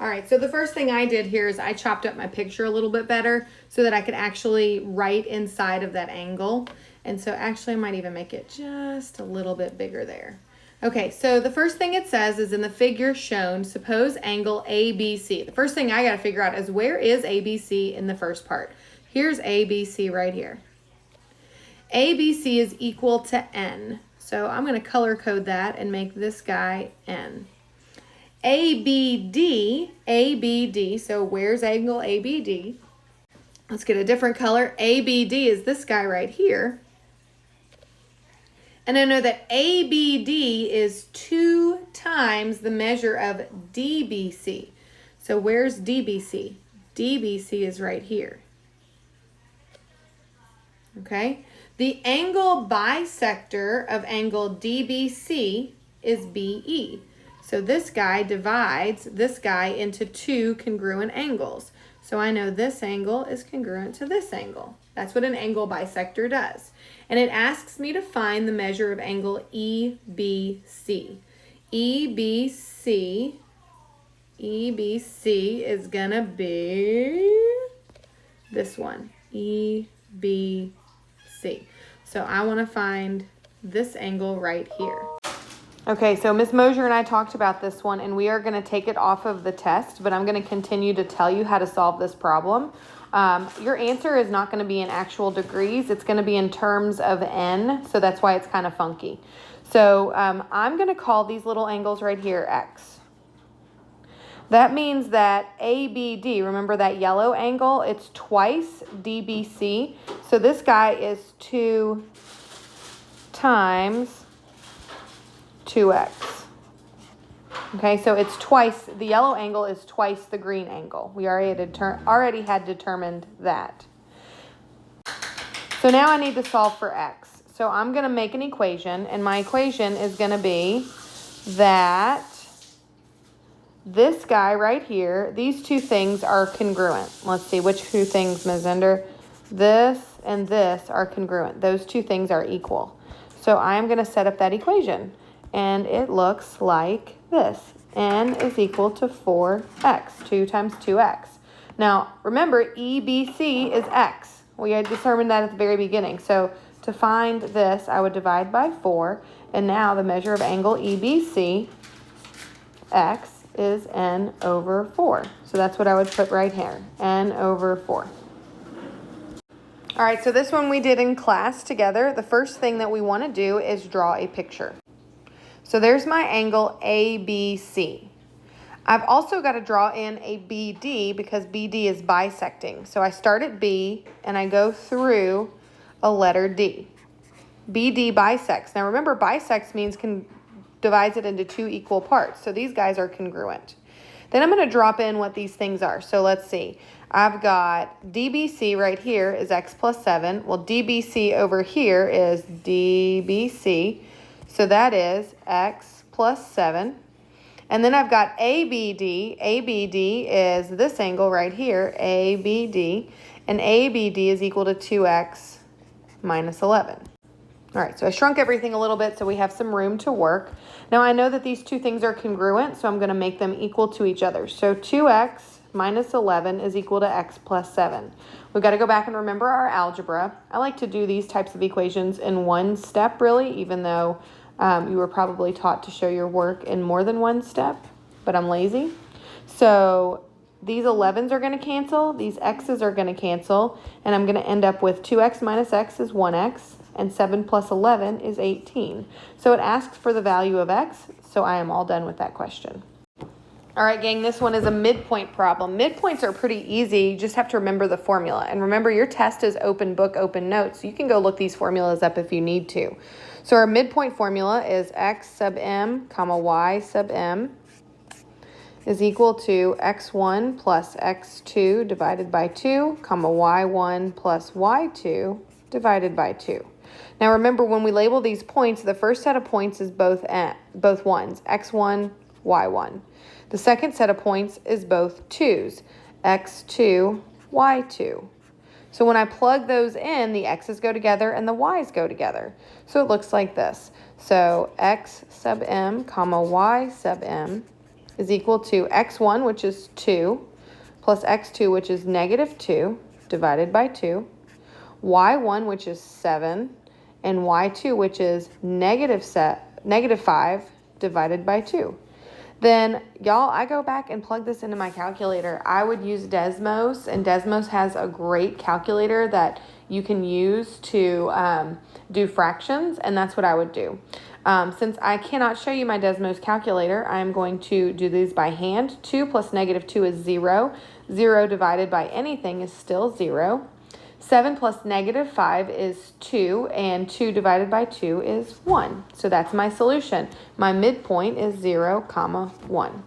All right, so the first thing I did here is I chopped up my picture a little bit better so that I could actually write inside of that angle. And so actually I might even make it just a little bit bigger there. Okay, so the first thing it says is in the figure shown, suppose angle ABC. The first thing I got to figure out is where is ABC in the first part? Here's ABC right here. ABC is equal to N. So I'm going to color code that and make this guy N. ABD, so where's angle ABD? Let's get a different color. ABD is this guy right here. And I know that ABD is 2 times the measure of DBC. So where's DBC? DBC is right here. Okay? The angle bisector of angle DBC is BE. So this guy divides this guy into 2 congruent angles. So I know this angle is congruent to this angle. That's what an angle bisector does. And it asks me to find the measure of angle EBC. EBC is gonna be this one, EBC. So I wanna find this angle right here. Okay, so Ms. Mosier and I talked about this one, and we are going to take it off of the test, but I'm going to continue to tell you how to solve this problem. Your answer is not going to be in actual degrees. It's going to be in terms of N, so that's why it's kind of funky. So I'm going to call these little angles right here X. That means that ABD, remember that yellow angle, it's twice DBC. So this guy is 2 times 2x. Okay, so it's twice, the yellow angle is twice the green angle. We already had determined that. So now I need to solve for x. So I'm going to make an equation, and my equation is going to be that this guy right here, these 2 things are congruent. Let's see, which 2 things, Ms. Ender? This and this are congruent. Those 2 things are equal. So I'm going to set up that equation. And it looks like this. N is equal to 4x, 2 times 2x. Now, remember, EBC is x. We had determined that at the very beginning. So to find this, I would divide by 4. And now the measure of angle EBC, x, is N over 4. So that's what I would put right here, N over 4. All right, so this one we did in class together. The first thing that we want to do is draw a picture. So there's my angle ABC. I've also got to draw in a BD because BD is bisecting. So I start at B and I go through a letter D. BD bisects. Now remember, bisects means divides it into 2 equal parts. So these guys are congruent. Then I'm going to drop in what these things are. So let's see. I've got DBC right here is x plus 7. Well, DBC over here is DBC. So that is x plus 7. And then I've got ABD. ABD is this angle right here, ABD. And ABD is equal to 2x minus 11. All right, so I shrunk everything a little bit so we have some room to work. Now I know that these 2 things are congruent, so I'm going to make them equal to each other. So 2x minus 11 is equal to x plus 7. We've got to go back and remember our algebra. I like to do these types of equations in one step, really, even though you were probably taught to show your work in more than one step, but I'm lazy. So these 11s are going to cancel, these x's are going to cancel, and I'm going to end up with 2x minus x is 1x, and 7 plus 11 is 18. So it asks for the value of x, so I am all done with that question. All right, gang, this one is a midpoint problem. Midpoints are pretty easy. You just have to remember the formula. And remember, your test is open book, open notes. So you can go look these formulas up if you need to. So our midpoint formula is x sub m comma y sub m is equal to x1 plus x2 divided by 2 comma y1 plus y2 divided by 2. Now remember, when we label these points, the first set of points is both ones, x1, y1. The second set of points is both 2's, x2, y2. So when I plug those in, the x's go together and the y's go together. So it looks like this. So x sub m comma y sub m is equal to x1, which is 2, plus x2, which is negative 2, divided by 2, y1, which is 7, and y2, which is negative 5, divided by 2. Then, y'all, I go back and plug this into my calculator. I would use Desmos, and Desmos has a great calculator that you can use to do fractions, and that's what I would do. Since I cannot show you my Desmos calculator, I'm going to do these by hand. 2 plus negative 2 is 0. 0 divided by anything is still 0. 7 plus negative 5 is 2, and 2 divided by 2 is 1. So that's my solution. My midpoint is 0, 1.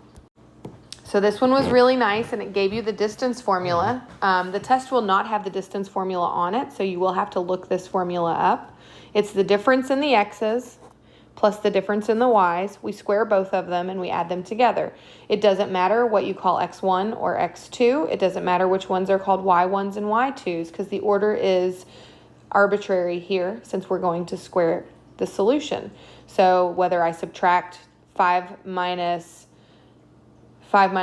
So this one was really nice, and it gave you the distance formula. The test will not have the distance formula on it, so you will have to look this formula up. It's the difference in the x's plus the difference in the y's. We square both of them and we add them together. It doesn't matter what you call x1 or x2. It doesn't matter which ones are called y1s and y2s, because the order is arbitrary here since we're going to square the solution. So whether I subtract 5 minus 5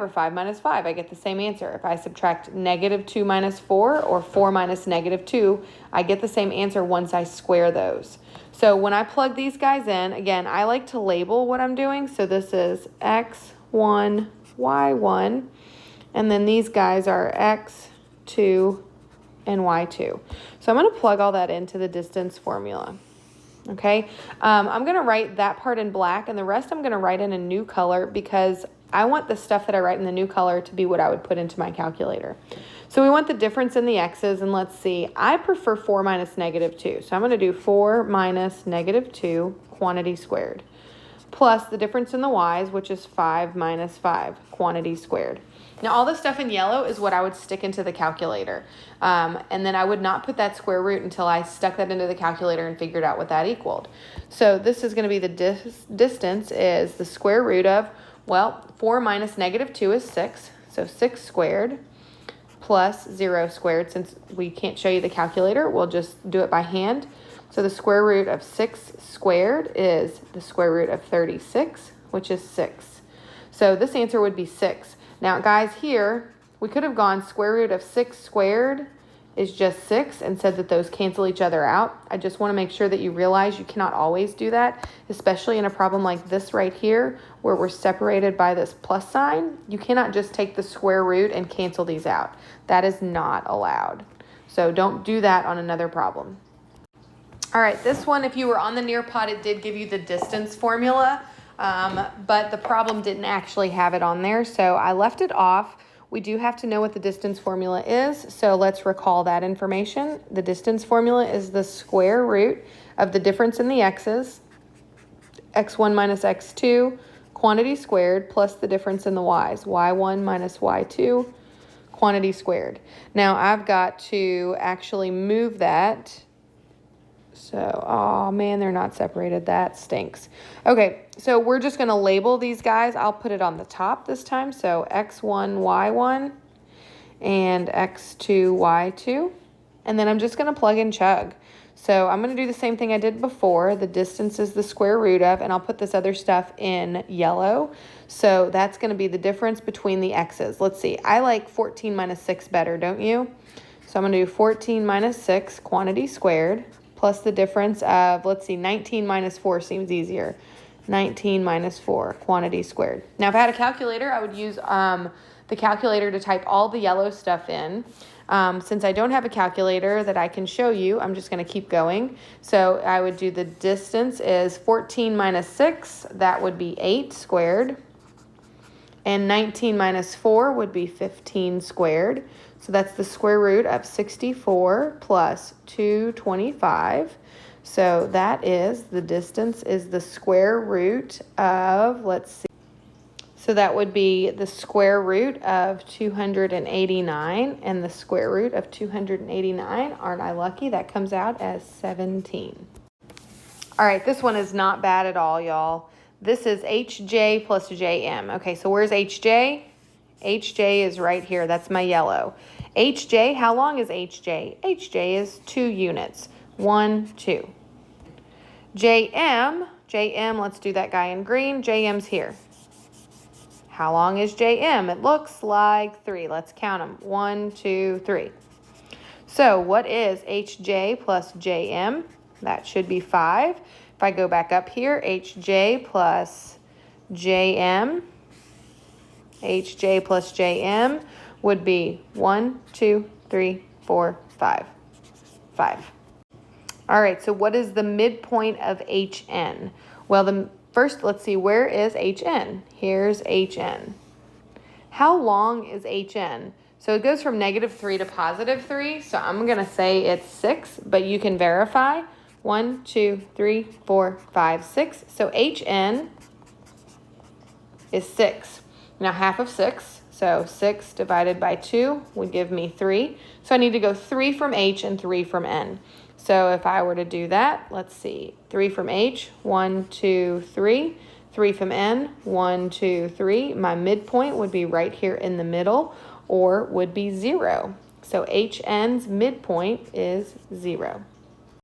or 5 minus 5, I get the same answer. If I subtract negative 2 minus 4 or 4 minus negative 2, I get the same answer once I square those. So when I plug these guys in, again, I like to label what I'm doing. So this is x1, y1, and then these guys are x2 and y2. So I'm going to plug all that into the distance formula. Okay, I'm going to write that part in black, and the rest I'm going to write in a new color because I want the stuff that I write in the new color to be what I would put into my calculator. So we want the difference in the x's, and let's see. I prefer 4 minus negative 2. So I'm going to do 4 minus negative 2 quantity squared, plus the difference in the y's, which is 5 minus 5 quantity squared. Now, all the stuff in yellow is what I would stick into the calculator. And then I would not put that square root until I stuck that into the calculator and figured out what that equaled. So this is going to be the distance is the square root of, well, 4 minus negative 2 is 6. So 6 squared plus 0 squared. Since we can't show you the calculator, we'll just do it by hand. So the square root of 6 squared is the square root of 36, which is 6. So this answer would be 6. Now, guys, here, we could have gone square root of 6 squared is just 6 and said that those cancel each other out. I just want to make sure that you realize you cannot always do that, especially in a problem like this right here, where we're separated by this plus sign. You cannot just take the square root and cancel these out. That is not allowed. So don't do that on another problem. All right, this one, if you were on the Nearpod, it did give you the distance formula. But the problem didn't actually have it on there, so I left it off. We do have to know what the distance formula is, so let's recall that information. The distance formula is the square root of the difference in the x's, x1 minus x2, quantity squared, plus the difference in the y's, y1 minus y2, quantity squared. Now, I've got to actually move that. So, oh man, they're not separated. That stinks. Okay, so we're just going to label these guys. I'll put it on the top this time. So x1, y1, and x2, y2. And then I'm just going to plug and chug. So I'm going to do the same thing I did before. The distance is the square root of, and I'll put this other stuff in yellow. So that's going to be the difference between the x's. Let's see. I like 14 minus 6 better, don't you? So I'm going to do 14 minus 6 quantity squared, plus the difference of, let's see, 19 minus 4 seems easier. 19 minus 4, quantity squared. Now, if I had a calculator, I would use the calculator to type all the yellow stuff in. Since I don't have a calculator that I can show you, I'm just going to keep going. So I would do the distance is 14 minus 6. That would be 8 squared. And 19 minus 4 would be 15 squared. So that's the square root of 64 plus 225. So that is, the distance is the square root of, let's see. So that would be the square root of 289, and the square root of 289, aren't I lucky? That comes out as 17. All right, this one is not bad at all, y'all. This is HJ plus JM. Okay, so where's HJ? HJ is right here. That's my yellow. HJ, how long is HJ? HJ is 2 units. 1, 2. JM, let's do that guy in green. JM's here. How long is JM? It looks like 3. Let's count them. 1, 2, 3. So what is HJ plus JM? That should be 5. If I go back up here, HJ plus JM, HJ plus JM would be 1, 2, 3, 4, 5. 5. All right, so what is the midpoint of HN? Well, first, let's see, where is HN? Here's HN. How long is HN? So it goes from -3 to +3, so I'm going to say it's 6, but you can verify. 1, 2, 3, 4, 5, 6. So HN is 6. Now half of 6, so 6 divided by 2 would give me 3. So I need to go 3 from H and 3 from N. So if I were to do that, let's see, 3 from H, 1, 2, 3. 3 from N, 1, 2, 3. My midpoint would be right here in the middle, or would be 0. So HN's midpoint is 0.